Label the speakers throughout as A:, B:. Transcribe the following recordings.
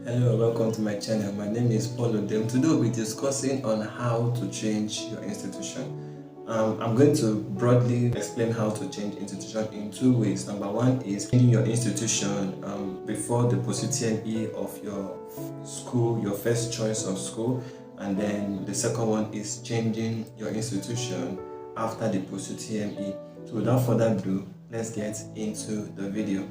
A: Hello, welcome to my channel. My name is Udom. Today we'll be discussing on how to change your institution. I'm going to broadly explain how to change institution in two ways. Number one is changing your institution before the post-UTME of your school, your first choice of school, and then the second one is changing your institution after the post-UTME. So without further ado, let's get into the video.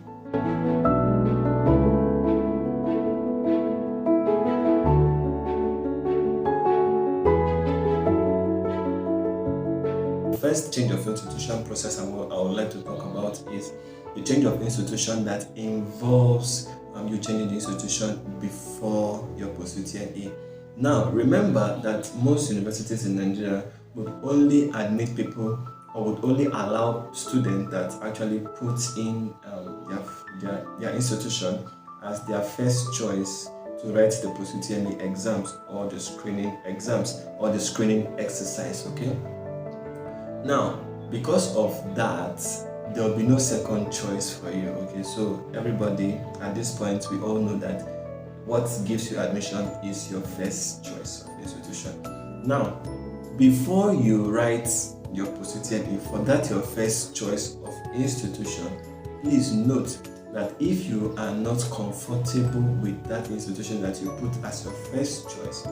A: First change of institution process I would like to talk about is the change of institution that involves you changing the institution before your post-UTME. Now remember that most universities in Nigeria would only admit people or would only allow students that actually put in their institution as their first choice to write the post-UTME exams or the screening exams or the screening exercise, okay? Now, because of that, there will be no second choice for you, okay? So everybody, at this point, we all know that what gives you admission is your first choice of institution. Now, before you write your post-UTME for that your first choice of institution, please note that if you are not comfortable with that institution that you put as your first choice,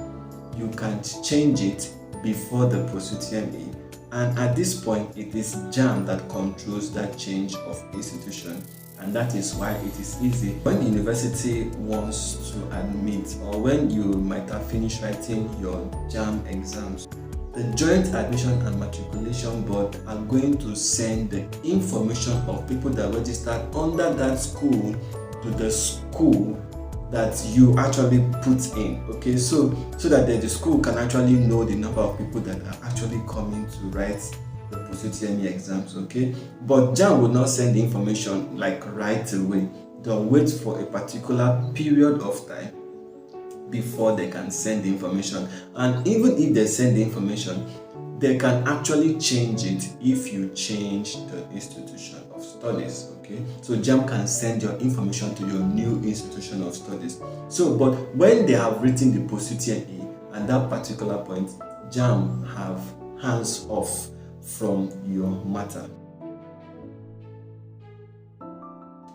A: you can change it before the post-UTME. And at this point, it is JAMB that controls that change of institution, and that is why it is easy. When the university wants to admit, or when you might have finished writing your JAMB exams, the Joint Admission and Matriculation Board are going to send the information of people that registered under that school to the school that you actually put in, okay, so that the school can actually know the number of people that are actually coming to write the post-UTME exams, okay. But JAMB will not send the information like right away. They'll wait for a particular period of time before they can send the information, and even if they send the information, they can actually change it if you change the institution of studies, okay. So JAMB can send your information to your new institution of studies. So, but when they have written the post-UTME at that particular point, JAMB have hands off from your matter.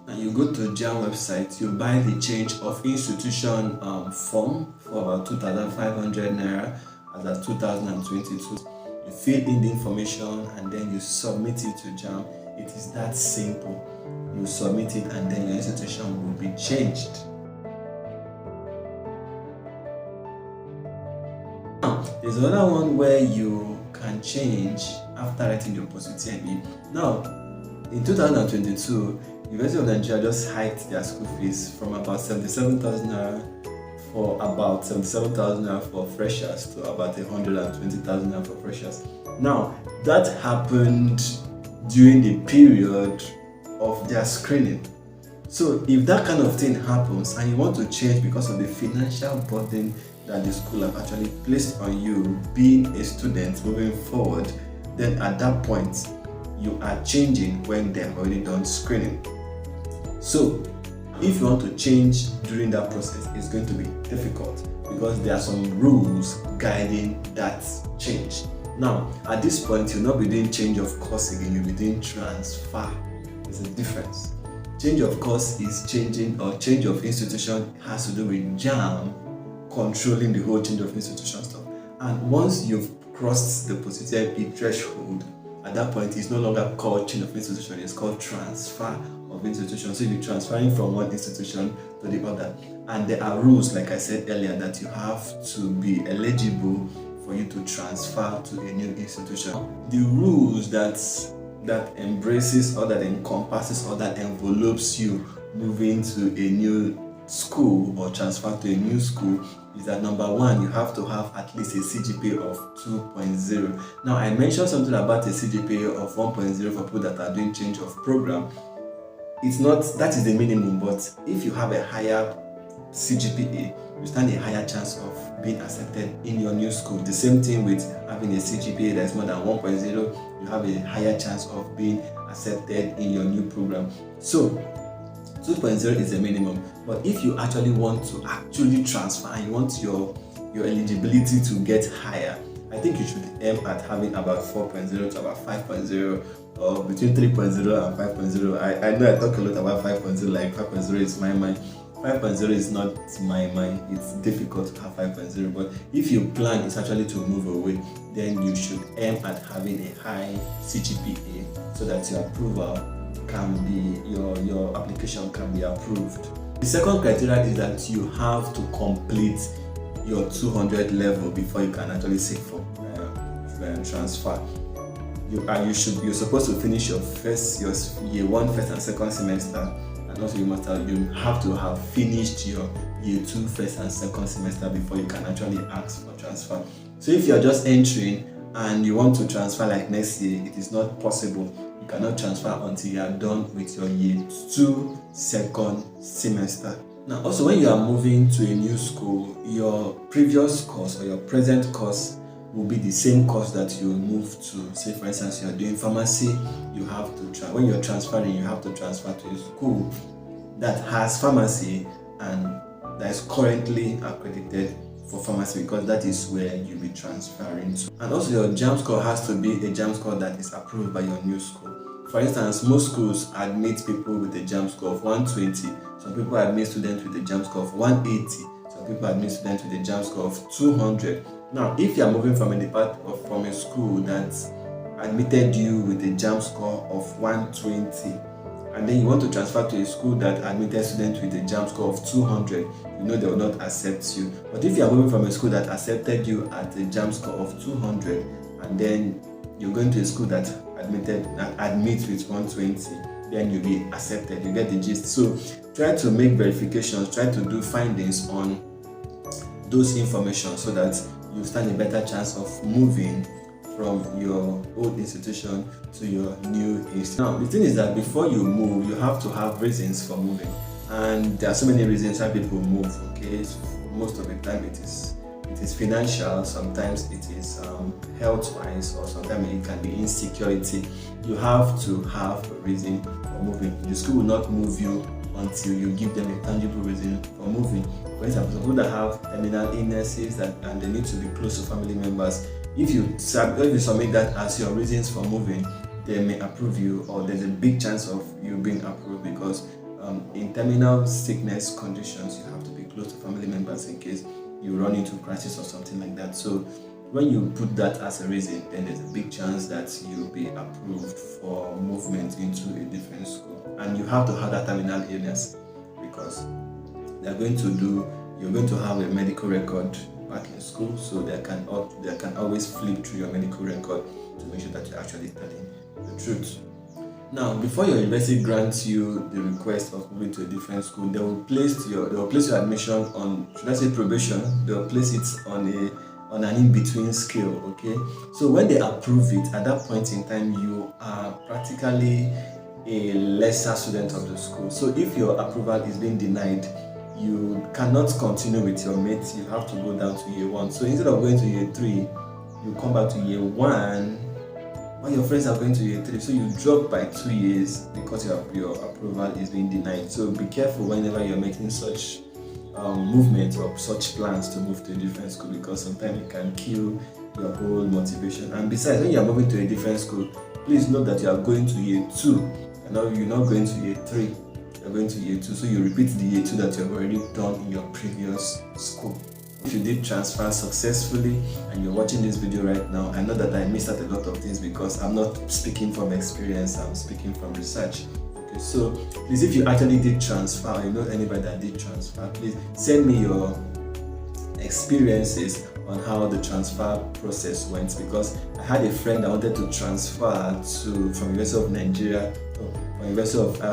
A: And you go to JAMB website, you buy the change of institution form for about 2,500 naira as at 2022. You fill in the information and then you submit it to JAMB. It is that simple. You submit it and then your institution will be changed. Now, there's another one where you can change after writing your post-UTME. Now, in 2022, University of Nigeria just hiked their school fees from about 77,000 naira for freshers to about 120,000 naira for freshers. Now, that happened during the period of their screening. So if that kind of thing happens and you want to change because of the financial burden that the school have actually placed on you being a student moving forward, then at that point you are changing when they have already done screening. So if you want to change during that process, it's going to be difficult because there are some rules guiding that change. Now, at this point, you'll not be doing change of course again, you'll be doing transfer. There's a difference. Change of course is changing, or change of institution has to do with JAMB controlling the whole change of institution stuff. And once you've crossed the post-UTME threshold, at that point, it's no longer called change of institution, it's called transfer of institution. So you're transferring from one institution to the other. And there are rules, like I said earlier, that you have to be eligible for you to transfer to a new institution. The rules that embraces or that encompasses or that envelopes you moving to a new school or transfer to a new school is that number one, you have to have at least a CGPA of 2.0. Now, I mentioned something about a CGPA of 1.0 for people that are doing change of program. It's not, that is the minimum, but if you have a higher CGPA, you stand a higher chance of being accepted in your new school. The same thing with having a CGPA that is more than 1.0, you have a higher chance of being accepted in your new program. So 2.0 is the minimum. But if you actually want to actually transfer and you want your eligibility to get higher, I think you should aim at having about 4.0 to about 5.0, or between 3.0 and 5.0. I know I talk a lot about 5.0, like 5.0 is my mind. 5.0 is not my mind. It's difficult to have 5.0, but if your plan is actually to move away, then you should aim at having a high CGPA so that your approval can be, your application can be approved. The second criteria is that you have to complete your 200 level before you can actually seek for transfer. You're supposed to finish your year 1 first and second semester, and also you have to have finished your year 2 first and second semester before you can actually ask for transfer. So if you're just entering and you want to transfer like next year, it is not possible. You cannot transfer until you are done with your year 2 second semester. Now also, when you are moving to a new school, your previous course or your present course will be the same course that you move to. Say for instance, you are doing pharmacy, you have to when you're transferring, you have to transfer to a school that has pharmacy and that is currently accredited for pharmacy, because that is where you'll be transferring to. And also your JAMB score has to be a JAMB score that is approved by your new school. For instance, most schools admit people with a JAMB score of 120. Some people admit students with a JAMB score of 180. Some people admit students with a JAMB score of 200. Now, if you are moving from a school that admitted you with a JAMB score of 120, and then you want to transfer to a school that admitted students with a JAMB score of 200, you know they will not accept you. But if you are moving from a school that accepted you at a JAMB score of 200, and then you're going to a school that admits with 120, then you'll be accepted. You get the gist. So try to make verifications, try to do findings on those information so that you stand a better chance of moving from your old institution to your new institution. Now, the thing is that before you move, you have to have reasons for moving. And there are so many reasons why people move, okay? Most of the time it is financial, sometimes it is health-wise, or sometimes it can be insecurity. You have to have a reason for moving. The school will not move you until you give them a tangible reason for moving. For example, people that have terminal illnesses and they need to be close to family members, if you submit that as your reasons for moving, they may approve you, or there's a big chance of you being approved, because in terminal sickness conditions, you have to be close to family members in case you run into crisis or something like that. So when you put that as a reason, then there's a big chance that you'll be approved for movement into a different school. And you have to have that terminal illness, because you're going to have a medical record back in school, so they can always flip through your medical record to make sure that you're actually telling the truth. Now, before your university grants you the request of moving to a different school, they will place your admission on, should I say probation? They will place it on an in-between scale, okay? So when they approve it, at that point in time, you are practically a lesser student of the school. So if your approval is being denied, you cannot continue with your mates. You have to go down to year 1. So instead of going to year 3, you come back to year 1, while your friends are going to year 3. So you drop by 2 years because your approval is being denied. So be careful whenever you're making such movement or such plans to move to a different school, because sometimes it can kill your whole motivation. And besides, when you're moving to a different school, please note that you are going to year 2, and now you're not going to year 3. You're going to year 2, so you repeat the year 2 that you've already done in your previous school. If you did transfer successfully and you're watching this video right now, I know that I missed out a lot of things because I'm not speaking from experience, I'm speaking from research. Okay, so please, if you actually did transfer, or you know anybody that did transfer, please send me your experiences on how the transfer process went, because I had a friend that wanted to transfer from University of Nigeria. I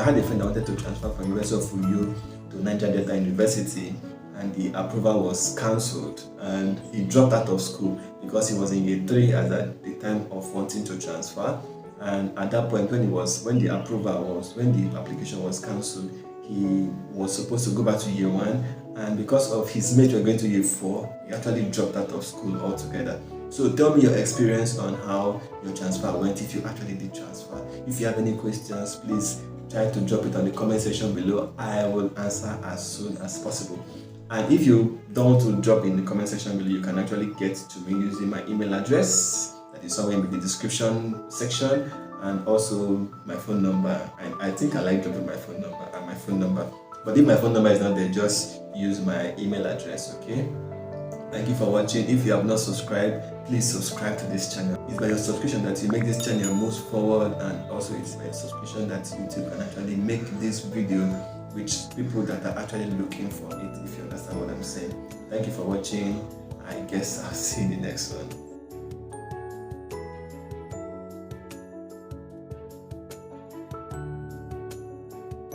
A: had a friend that wanted to transfer from University of Uyo to Nigeria University, and the approval was cancelled, and he dropped out of school because he was in year 3 at the time of wanting to transfer. And at that point, when the application was cancelled, he was supposed to go back to year 1, and because of his mates were going to year 4, he actually dropped out of school altogether. So tell me your experience on how your transfer went, if you actually did transfer. If you have any questions, please try to drop it on the comment section below. I will answer as soon as possible. And if you don't want to drop in the comment section below, you can actually get to me using my email address that is somewhere in the description section, and also my phone number. I think I like dropping my phone number. But if my phone number is not there, just use my email address, okay? Thank you for watching. If you have not subscribed, please subscribe to this channel. It's by your subscription that you make this channel move forward, and also it's by your subscription that YouTube can actually make this video with people that are actually looking for it, if you understand what I'm saying. Thank you for watching. I guess I'll see you in the next one.